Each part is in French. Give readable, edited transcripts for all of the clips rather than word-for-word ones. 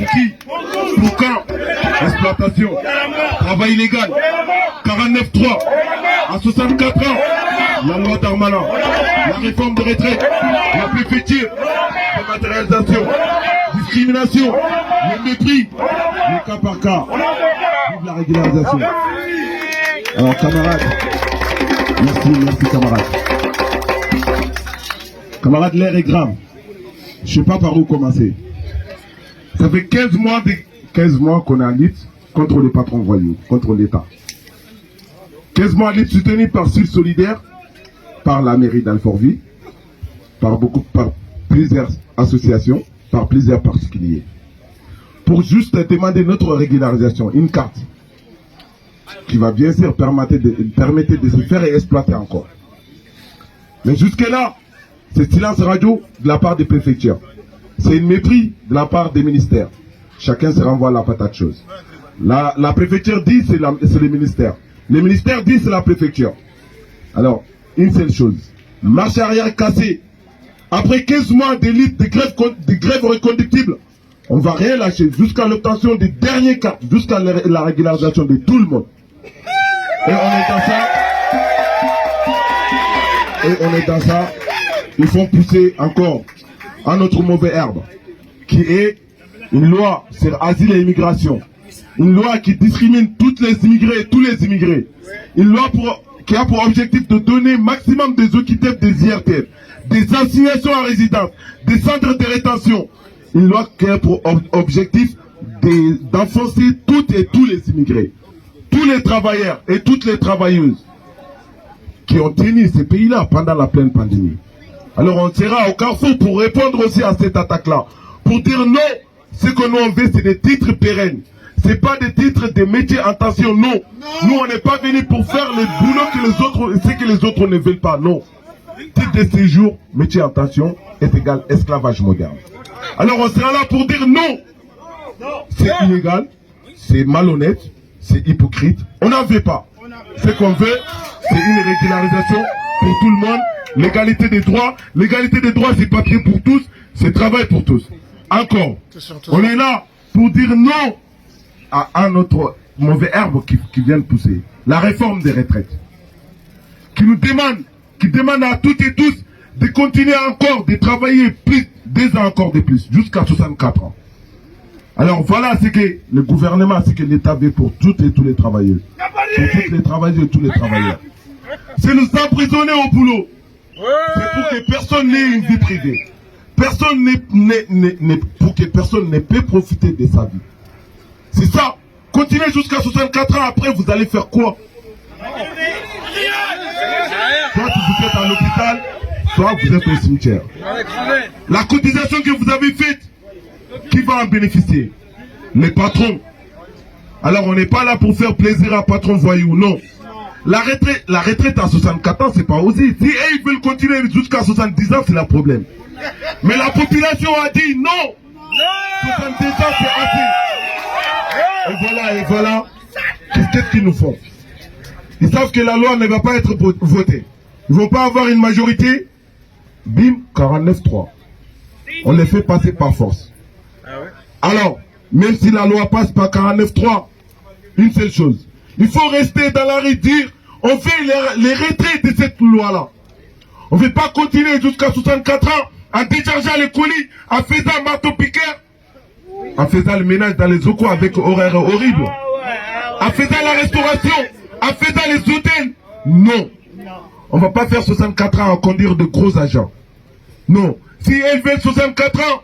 qui? Pour quand? Exploitation, travail illégal, 49.3, à 64 ans, la loi Darmanin, la réforme de retraite, la préfecture, dématérialisation, discrimination, le mépris, le cas par cas, vive la régularisation. Alors camarades, merci camarades. Camarades, l'air est grave. Je ne sais pas par où commencer. Ça fait 15 mois qu'on est en lutte contre les patrons voyous, contre l'État. 15 mois de lutte soutenue par Sud Solidaire, par la mairie d'Alfortville, par plusieurs associations, par plusieurs particuliers. Pour juste demander notre régularisation, une carte qui va bien sûr permettre de se faire exploiter encore. Mais jusque-là, c'est silence radio de la part des préfectures. C'est une mépris de la part des ministères. Chacun se renvoie à la patate chose. La préfecture dit c'est le ministère. Les ministères disent c'est la préfecture. Alors, une seule chose. Marche arrière cassée. Après 15 mois d'élite, de grèves reconductibles, on ne va rien lâcher jusqu'à l'obtention des derniers cartes, jusqu'à la régularisation de tout le monde. Et on est dans ça. Ils font pousser encore un autre mauvais herbe, qui est une loi sur asile et immigration. Une loi qui discrimine toutes les immigrés et tous les immigrés. Une loi qui a pour objectif de donner maximum des OQTF, des IRTF, des assignations à résidence, des centres de rétention. Une loi qui a pour objectif d'enfoncer toutes et tous les immigrés, tous les travailleurs et toutes les travailleuses qui ont tenu ces pays-là pendant la pleine pandémie. Alors on sera au carrefour pour répondre aussi à cette attaque-là. Pour dire non, ce que nous on veut, c'est des titres pérennes. Ce n'est pas des titres de métiers en tension, non. Nous on n'est pas venus pour faire le boulot que les autres ne veulent pas, non. Titre de séjour, métier en tension, est égal esclavage moderne. Alors on sera là pour dire non. C'est illégal, c'est malhonnête, c'est hypocrite. On n'en veut pas. Ce qu'on veut, c'est une régularisation pour tout le monde. L'égalité des droits. L'égalité des droits, c'est papier pour tous, c'est travail pour tous. Encore, on est là pour dire non à un autre mauvais herbe qui vient de pousser. La réforme des retraites. Qui demande à toutes et tous de continuer encore, de travailler plus, 2 ans encore de plus, jusqu'à 64 ans. Alors voilà ce que le gouvernement, ce que l'État veut pour toutes et tous les travailleurs. Pour toutes les travailleuses et tous les travailleurs. C'est nous emprisonner au boulot. C'est pour que personne n'ait une vie privée. Pour que personne ne peut profiter de sa vie. C'est ça. Continuez jusqu'à 64 ans, après vous allez faire quoi? Soit vous êtes à l'hôpital, soit vous êtes au cimetière. La cotisation que vous avez faite, qui va en bénéficier? Les patrons. Alors on n'est pas là pour faire plaisir à patron voyou, non. La retraite à 64 ans, c'est pas osé. Si ils veulent continuer jusqu'à 70 ans, c'est le problème. Mais la population a dit non. 70 ans, c'est assez. Et voilà. Qu'est-ce qu'ils nous font? Ils savent que la loi ne va pas être votée. Ils ne vont pas avoir une majorité. Bim, 49-3. On les fait passer par force. Alors, même si la loi passe par 49-3, une seule chose. Il faut rester dans la rue, dire on fait les retraits de cette loi-là. On ne veut pas continuer jusqu'à 64 ans en déchargeant les colis, en faisant marteau-piqueur, en faisant le ménage dans les locaux avec horaires horribles, en faisant la restauration, en faisant les hôtels. Non. On ne va pas faire 64 ans à conduire de gros agents. Non. Si elles veulent 64 ans,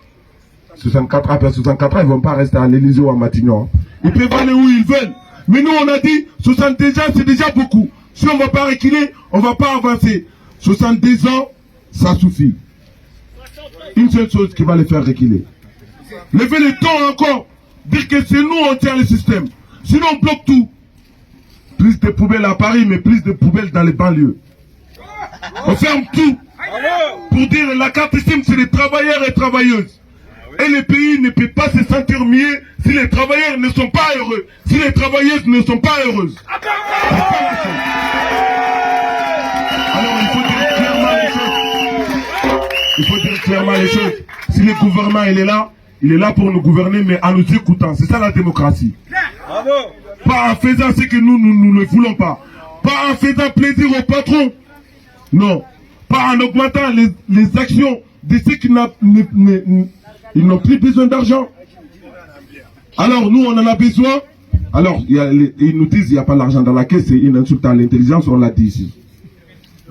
64 ans, après 64 ans, ils ne vont pas rester à l'Élysée ou à Matignon. Ils peuvent aller où ils veulent. Mais nous, on a dit, 70 ans, c'est déjà beaucoup. Si on ne va pas reculer, on ne va pas avancer. 70 ans, ça suffit. Une seule chose qui va les faire reculer. Levez le ton encore. Dire que c'est nous, on tient le système. Sinon, on bloque tout. Plus de poubelles à Paris, mais plus de poubelles dans les banlieues. On ferme tout. Pour dire la carte SIM, c'est les travailleurs et travailleuses. Et le pays ne peut pas se sentir mieux si les travailleurs ne sont pas heureux, si les travailleuses ne sont pas heureuses. Alors il faut dire clairement les choses. Il faut dire clairement les choses. Si le gouvernement il est là, il est là pour nous gouverner, mais en nous écoutant. C'est ça la démocratie. Bravo. Pas en faisant ce que nous ne voulons pas. Pas en faisant plaisir au patron. Non. Pas en augmentant les actions de ceux qui n'ont plus besoin d'argent. Alors nous, on en a besoin. Alors, ils nous disent qu'il n'y a pas d'argent dans la caisse, c'est une insulte à l'intelligence, on l'a dit ici.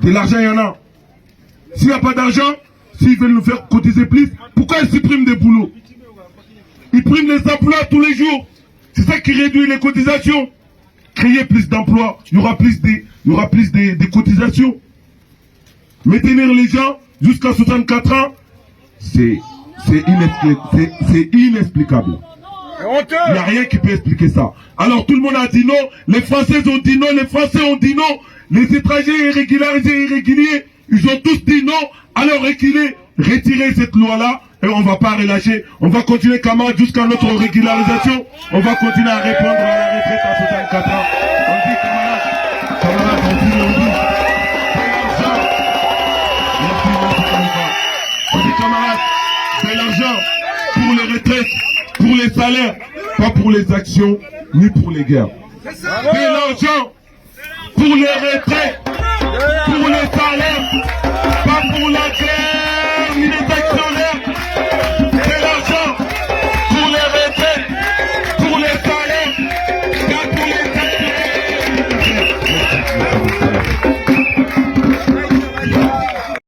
De l'argent, il y en a. S'il n'y a pas d'argent, s'ils veulent nous faire cotiser plus, pourquoi ils suppriment des boulots? Ils priment les emplois tous les jours. C'est ça qui réduit les cotisations. Créer plus d'emplois, il y aura plus de cotisations. Mais tenir les gens jusqu'à 64 ans, c'est inexplicable. Il n'y a rien qui peut expliquer ça. Alors tout le monde a dit non, les Français ont dit non, les Français ont dit non, les étrangers irrégularisés et irréguliers, ils ont tous dit non, alors retirez cette loi-là et on ne va pas relâcher. On va continuer camarades jusqu'à notre régularisation. On va continuer à répondre à la retraite à 64 ans. On dit camarades, on dit. On dit camarades, c'est l'argent pour les retraites, pour les salaires, pas pour les actions, ni pour les guerres. C'est l'argent pour les retraites, pour les salaires.